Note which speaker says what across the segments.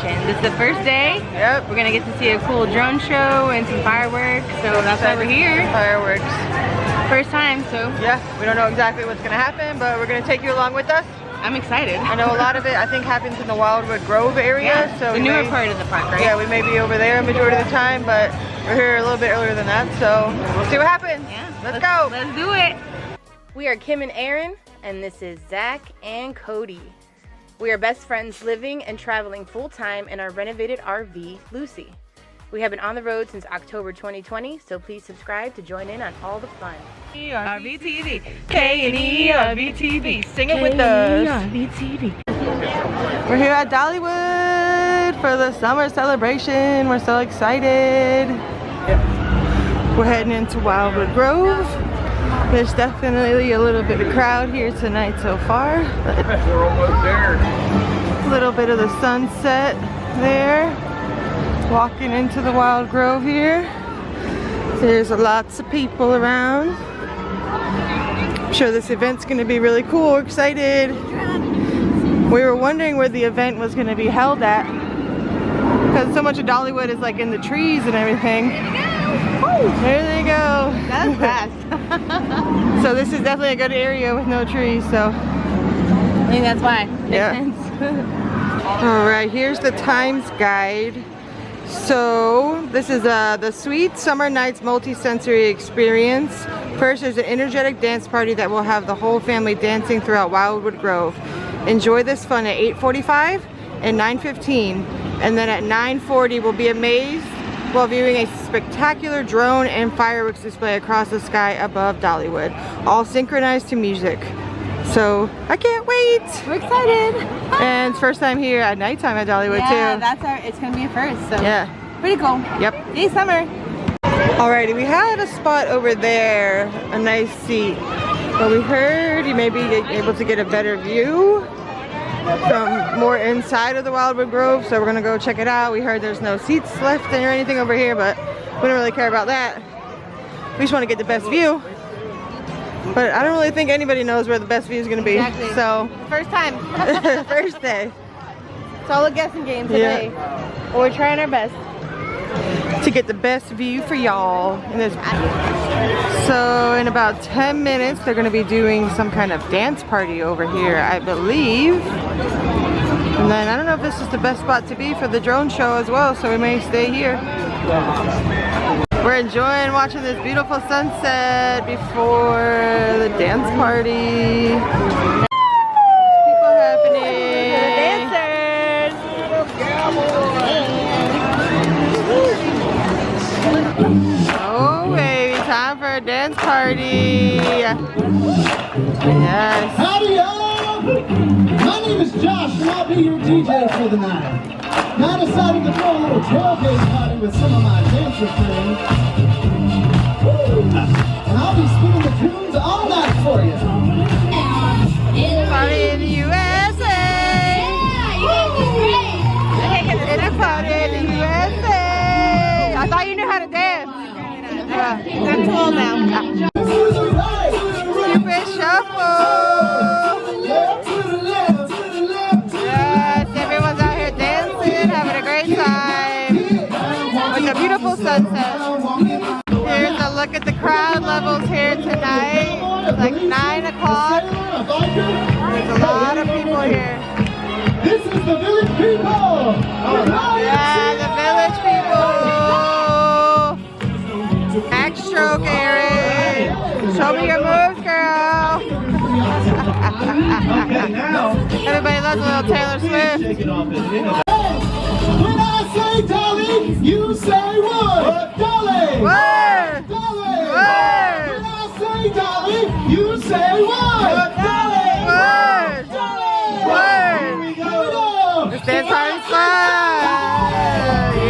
Speaker 1: celebration. This is the first day.
Speaker 2: Yep.
Speaker 1: We're gonna get to see a cool drone show and some fireworks, so that's why we're here.
Speaker 2: Fireworks.
Speaker 1: First time, so.
Speaker 2: Yeah, we don't know exactly what's gonna happen, but we're gonna take you along with us.
Speaker 1: I'm excited.
Speaker 2: I know a lot of it, I think, happens in the Wildwood Grove area.
Speaker 1: Yeah,
Speaker 2: so
Speaker 1: the newer part of the park, right?
Speaker 2: Yeah, we may be over there a majority of the time, but we're here a little bit earlier than that, so we'll see what happens.
Speaker 1: Yeah,
Speaker 2: let's go.
Speaker 1: Let's do it.
Speaker 3: We are Kim and Aaron, and this is Zach and Cody. We are best friends living and traveling full-time in our renovated RV, Lucy. We have been on the road since October 2020, so please subscribe to join in on all the fun.
Speaker 2: RVTV, K&E RVTV, sing it with us.
Speaker 1: RVTV.
Speaker 2: We're here at Dollywood for the summer celebration. We're so excited. We're heading into Wildwood Grove. There's definitely a little bit of crowd here tonight so far.
Speaker 4: We're almost there.
Speaker 2: A little bit of the sunset there. Walking into the Wild Grove here. There's lots of people around. I'm sure this event's gonna be really cool. We're excited. We were wondering where the event was gonna be held at, because so much of Dollywood is like in the trees and everything. There they go.
Speaker 1: That was fast.
Speaker 2: So this is definitely a good area with no trees, so.
Speaker 1: I think that's why.
Speaker 2: Yeah.
Speaker 1: Makes sense.
Speaker 2: All right, here's the times guide. So this is the Sweet Summer Nights multi-sensory experience. First, there's an energetic dance party that will have the whole family dancing throughout Wildwood Grove. Enjoy this fun at 8:45 and 9:15, and then at 9:40 we'll be amazed while viewing a spectacular drone and fireworks display across the sky above Dollywood, all synchronized to music. So I can't wait.
Speaker 1: We're excited.
Speaker 2: And it's first time here at nighttime at Dollywood
Speaker 1: Yeah,
Speaker 2: too.
Speaker 1: it's gonna be a first. So
Speaker 2: Yeah.
Speaker 1: pretty cool.
Speaker 2: Yep.
Speaker 1: Yay, summer.
Speaker 2: Alrighty, we had a spot over there, a nice seat, but we heard you may be able to get a better view from more inside of the Wildwood Grove, so we're gonna go check it out. We heard there's no seats left or anything over here, but we don't really care about that. We just want to get the best view. But I don't really think anybody knows where the best view is going to be.
Speaker 1: Exactly.
Speaker 2: So,
Speaker 1: First time.
Speaker 2: first day.
Speaker 1: It's all a guessing game today. But we're trying our best.
Speaker 2: To get the best view for y'all. So in about 10 minutes, they're going to be doing some kind of dance party over here, I believe. And then I don't know if this is the best spot to be for the drone show as well, so we may stay here. We're enjoying watching this beautiful sunset before the dance party. People happening.
Speaker 1: The dancers.
Speaker 2: Oh baby, time for a dance party. Yes.
Speaker 5: Howdy y'all! My name is Josh and I'll be your DJ for the night. Now I decided to throw a little tailgate party with some of my dancer friends. And I'll be spinning the tunes all night for you.
Speaker 2: Party in the USA. It's a party in the USA. I thought you knew how to dance.
Speaker 1: I'm too old now.
Speaker 2: Stupid shuffle. Yes, everyone's out here dancing, having a great time. With a beautiful sunset. Here's a look at the crowd levels here tonight. It's like 9 o'clock. There's a lot of people here.
Speaker 5: This is the village people!
Speaker 2: Yeah, the village people! Backstroke, Aaron! Show me your moves, girl! Everybody loves a little Taylor Swift.
Speaker 5: When I say Dolly, you say what? Dolly!
Speaker 2: Word!
Speaker 5: Dolly!
Speaker 2: Word!
Speaker 5: When I say Dolly, you say what? Dolly!
Speaker 2: Word!
Speaker 5: Dolly!
Speaker 2: Word!
Speaker 5: Here we go!
Speaker 2: This dance party's fun!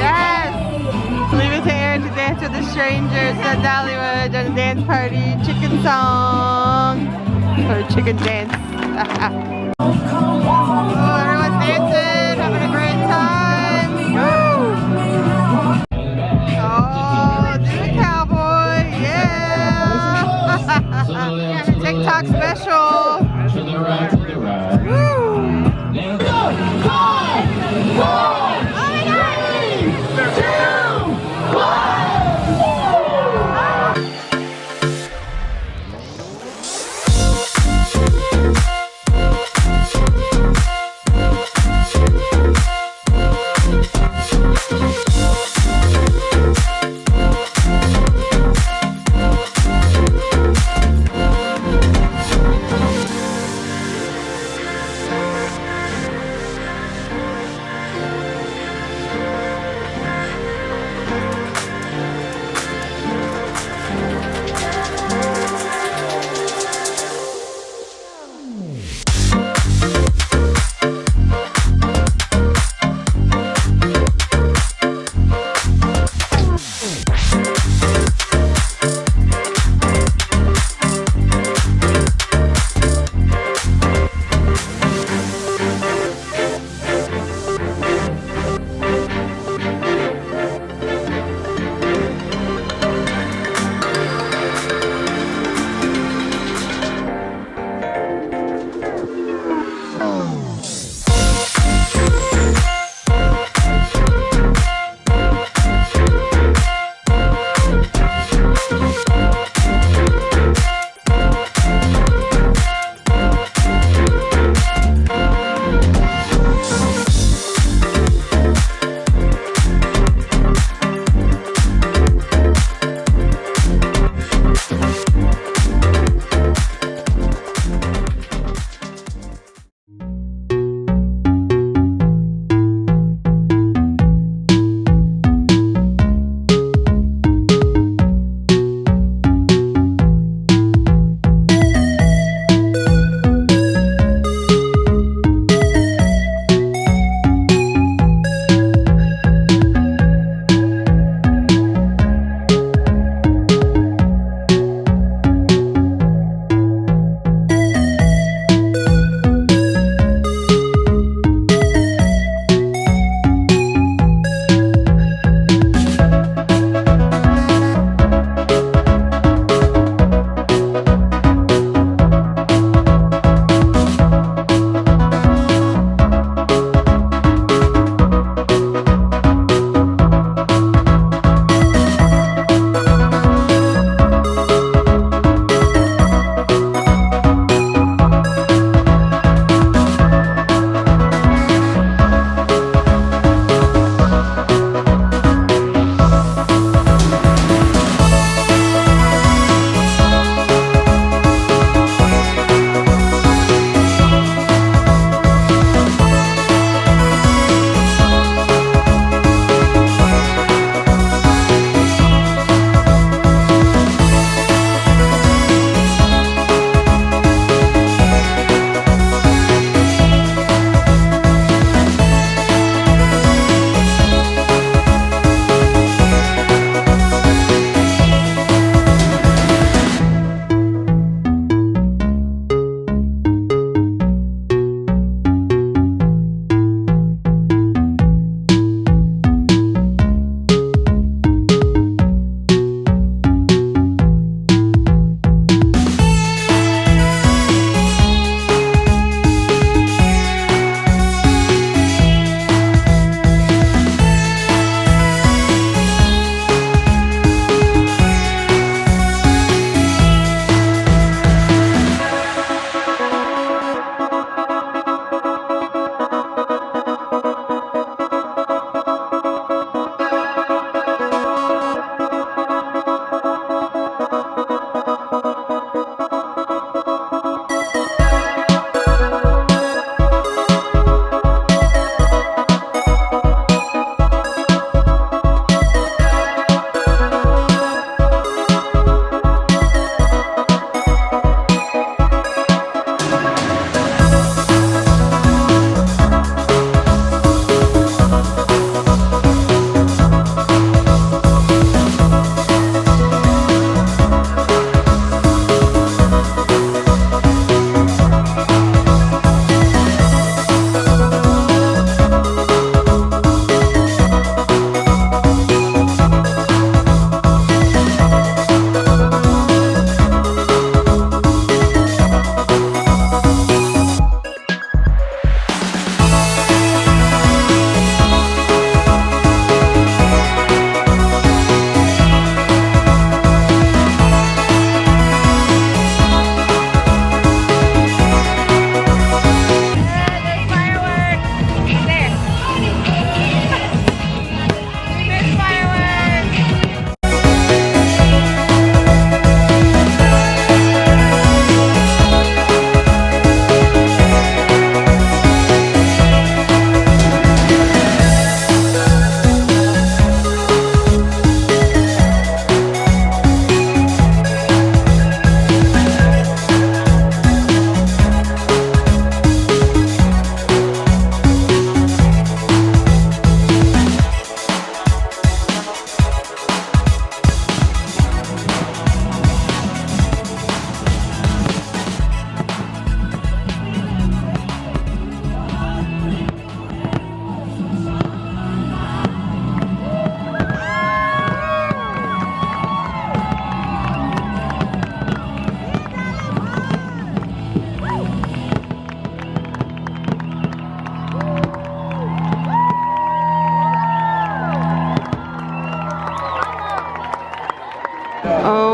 Speaker 2: Yes! Leave it to Aaron to dance with the strangers at Dollywood on a dance party chicken song. Or chicken dance. Oh, everyone's dancing, having a great time. Woo! Oh, do the cowboy, yeah! TikTok special. Woo!
Speaker 5: Go! 5, 4,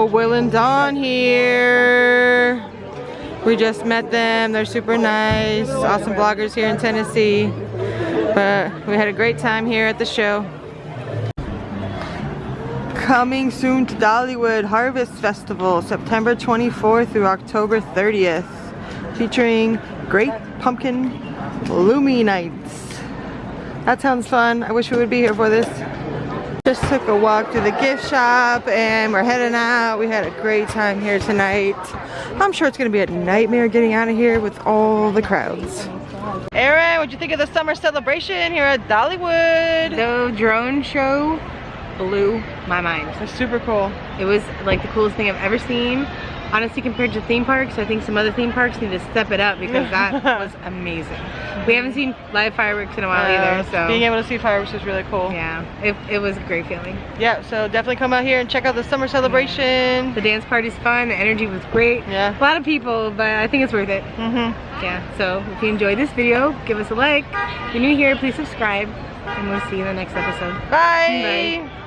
Speaker 2: So Will and Dawn here. We just met them. They're super nice. Awesome vloggers here in Tennessee. But we had a great time here at the show. Coming soon to Dollywood Harvest Festival, September 24th through October 30th. Featuring Great Pumpkin Lumi Nights. That sounds fun. I wish we would be here for this. Just took a walk through the gift shop and we're heading out. We had a great time here tonight. I'm sure it's gonna be a nightmare getting out of here with all the crowds. Aaron, what'd you think of the summer celebration here at Dollywood?
Speaker 1: The drone show blew my mind.
Speaker 2: It's super cool.
Speaker 1: It was like the coolest thing I've ever seen. Honestly, compared to theme parks, I think some other theme parks need to step it up because that was amazing. We haven't seen live fireworks in a while either, so
Speaker 2: being able to see fireworks was really cool.
Speaker 1: yeah, it was a great feeling.
Speaker 2: Yeah, so definitely come out here and check out the summer celebration.
Speaker 1: The dance party's fun, the energy was great.
Speaker 2: Yeah.
Speaker 1: A lot of people, but I think it's worth it. Yeah, so if you enjoyed this video, give us a like. If you're new here, please subscribe, and we'll see you in the next episode.
Speaker 2: Bye.
Speaker 1: Bye.